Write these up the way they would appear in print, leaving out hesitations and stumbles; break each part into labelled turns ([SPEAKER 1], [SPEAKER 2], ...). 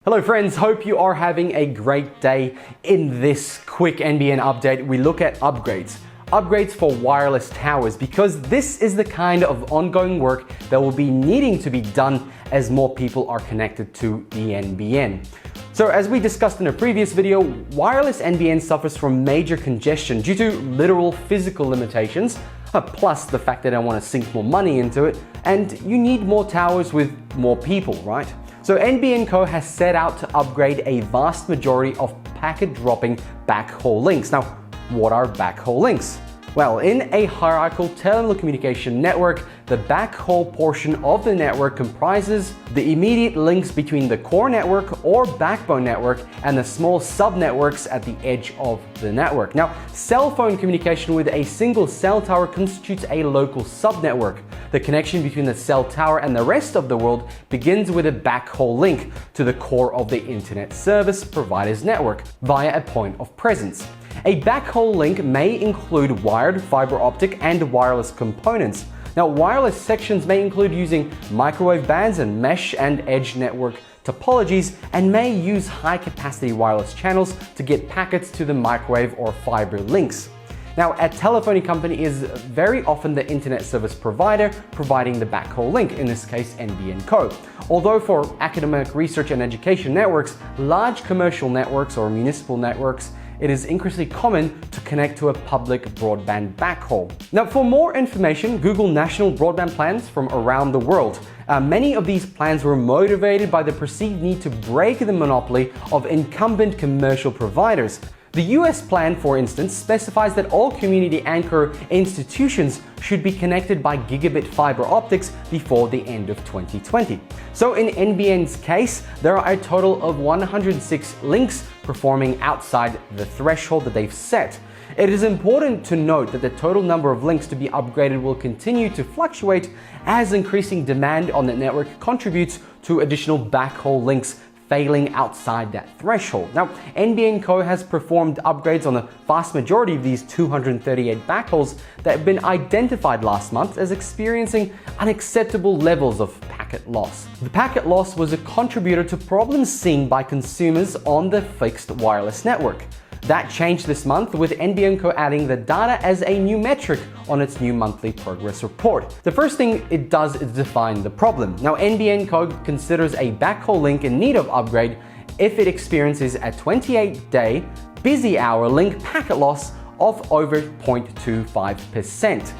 [SPEAKER 1] Hello friends, hope you are having a great day. In this quick NBN update, we look at upgrades for wireless towers, because this is the kind of ongoing work that will be needing to be done as more people are connected to the NBN. So as we discussed in a previous video, wireless NBN suffers from major congestion due to literal physical limitations, plus the fact that I want to sink more money into it, and you need more towers with more people, right? So NBN Co has set out to upgrade a vast majority of packet dropping backhaul links. Now, what are backhaul links? Well, in a hierarchical telecommunication network, the backhaul portion of the network comprises the immediate links between the core network or backbone network and the small sub-networks at the edge of the network. Now, cell phone communication with a single cell tower constitutes a local sub-network. The connection between the cell tower and the rest of the world begins with a backhaul link to the core of the internet service provider's network via a point of presence. A backhaul link may include wired, fiber optic, and wireless components. Now, wireless sections may include using microwave bands and mesh and edge network topologies, and may use high-capacity wireless channels to get packets to the microwave or fiber links. Now, a telephony company is very often the internet service provider providing the backhaul link, in this case NBN Co. Although for academic research and education networks, large commercial networks or municipal networks, it is increasingly common to connect to a public broadband backhaul. Now, for more information, Google national broadband plans from around the world. Many of these plans were motivated by the perceived need to break the monopoly of incumbent commercial providers. The US plan, for instance, specifies that all community anchor institutions should be connected by gigabit fiber optics before the end of 2020. So in NBN's case, there are a total of 106 links performing outside the threshold that they've set. It is important to note that the total number of links to be upgraded will continue to fluctuate as increasing demand on the network contributes to additional backhaul links failing outside that threshold. Now, NBN Co has performed upgrades on the vast majority of these 238 backhauls that have been identified last month as experiencing unacceptable levels of packet loss. The packet loss was a contributor to problems seen by consumers on the fixed wireless network. That changed this month, with NBN Co adding the data as a new metric on its new monthly progress report. The first thing it does is define the problem. Now, NBN Co considers a backhaul link in need of upgrade if it experiences a 28-day busy hour link packet loss of over 0.25%.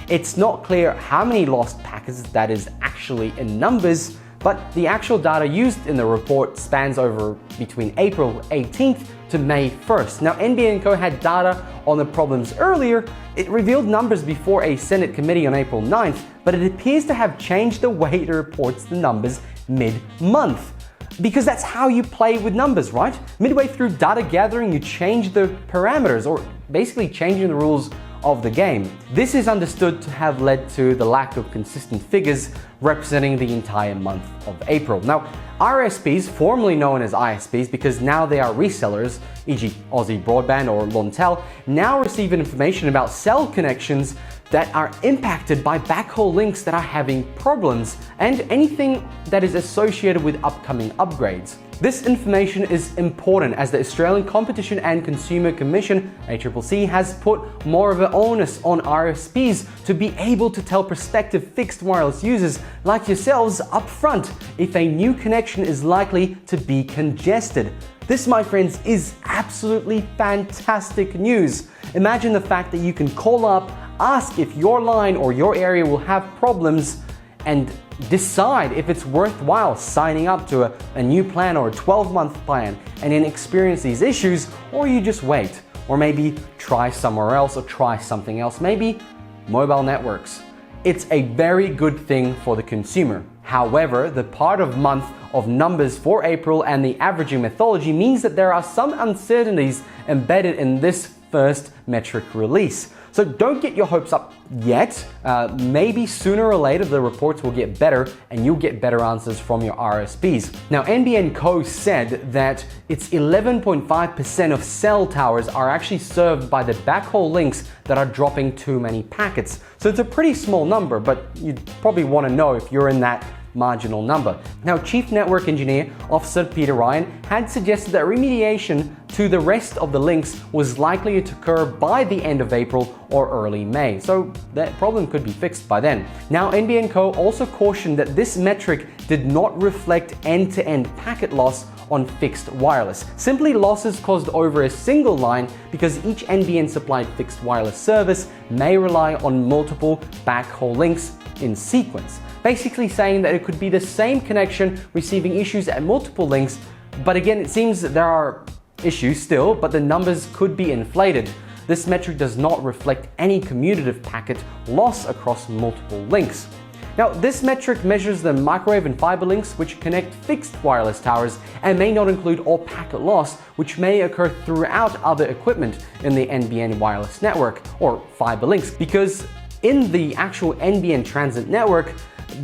[SPEAKER 1] It's not clear how many lost packets that is actually in numbers, but the actual data used in the report spans over between April 18th to May 1st. Now, NBN Co had data on the problems earlier. It revealed numbers before a Senate committee on April 9th, but it appears to have changed the way it reports the numbers mid-month. Because that's how you play with numbers, right? Midway through data gathering, you change the parameters, or basically changing the rules of the game. This is understood to have led to the lack of consistent figures representing the entire month of April. Now, RSPs, formerly known as ISPs because now they are resellers, e.g. Aussie Broadband or Lontel, now receive information about cell connections that are impacted by backhaul links that are having problems, and anything that is associated with upcoming upgrades. This information is important as the Australian Competition and Consumer Commission, ACCC, has put more of an onus on RSPs to be able to tell prospective fixed wireless users like yourselves upfront if a new connection is likely to be congested. This, my friends, is absolutely fantastic news. Imagine the fact that you can call up, ask if your line or your area will have problems, and decide if it's worthwhile signing up to a new plan or a 12-month plan and then experience these issues, or you just wait, or maybe try somewhere else or try something else, maybe mobile networks. It's a very good thing for the consumer. However, the part of month of numbers for April and the averaging methodology means that there are some uncertainties embedded in this first metric release. So don't get your hopes up yet. Maybe sooner or later the reports will get better and you'll get better answers from your RSPs. Now, NBN Co said that it's 11.5% of cell towers are actually served by the backhaul links that are dropping too many packets. So it's a pretty small number, but you'd probably want to know if you're in that marginal number. Now, Chief Network Engineer Officer Peter Ryan had suggested that remediation to the rest of the links was likely to occur by the end of April or early May, so that problem could be fixed by then. Now, NBN Co also cautioned that this metric did not reflect end-to-end packet loss on fixed wireless, simply losses caused over a single line, because each NBN supplied fixed wireless service may rely on multiple backhaul links in sequence, basically saying that it could be the same connection receiving issues at multiple links. But again, it seems that there are issues still, but the numbers could be inflated. This metric does not reflect any commutative packet loss across multiple links. Now, this metric measures the microwave and fiber links which connect fixed wireless towers and may not include all packet loss which may occur throughout other equipment in the NBN wireless network or fiber links, because in the actual NBN transit network,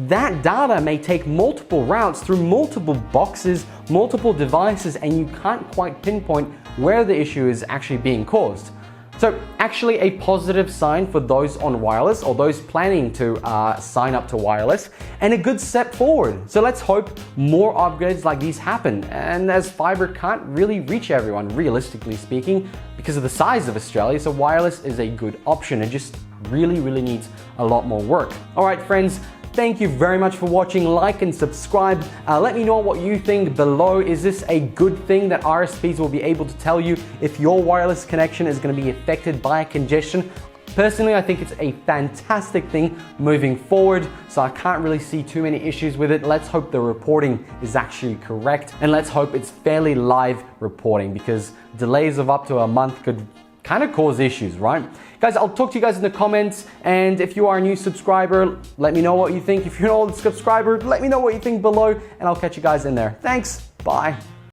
[SPEAKER 1] that data may take multiple routes through multiple boxes, multiple devices, and you can't quite pinpoint where the issue is actually being caused. So actually a positive sign for those on wireless or those planning to sign up to wireless, and a good step forward. So let's hope more upgrades like these happen. And as fiber can't really reach everyone, realistically speaking, because of the size of Australia, so wireless is a good option. It just really needs a lot more work. All right, friends. Thank you very much for watching. Like and subscribe. Let me know what you think below. Is this a good thing that RSPs will be able to tell you if your wireless connection is going to be affected by congestion? Personally, I think it's a fantastic thing moving forward, so I can't really see too many issues with it. Let's hope the reporting is actually correct, and let's hope it's fairly live reporting, because delays of up to a month could kind of cause issues, right? Guys, I'll talk to you guys in the comments, and if you are a new subscriber, let me know what you think. If you're an old subscriber, let me know what you think below, and I'll catch you guys in there. Thanks, bye.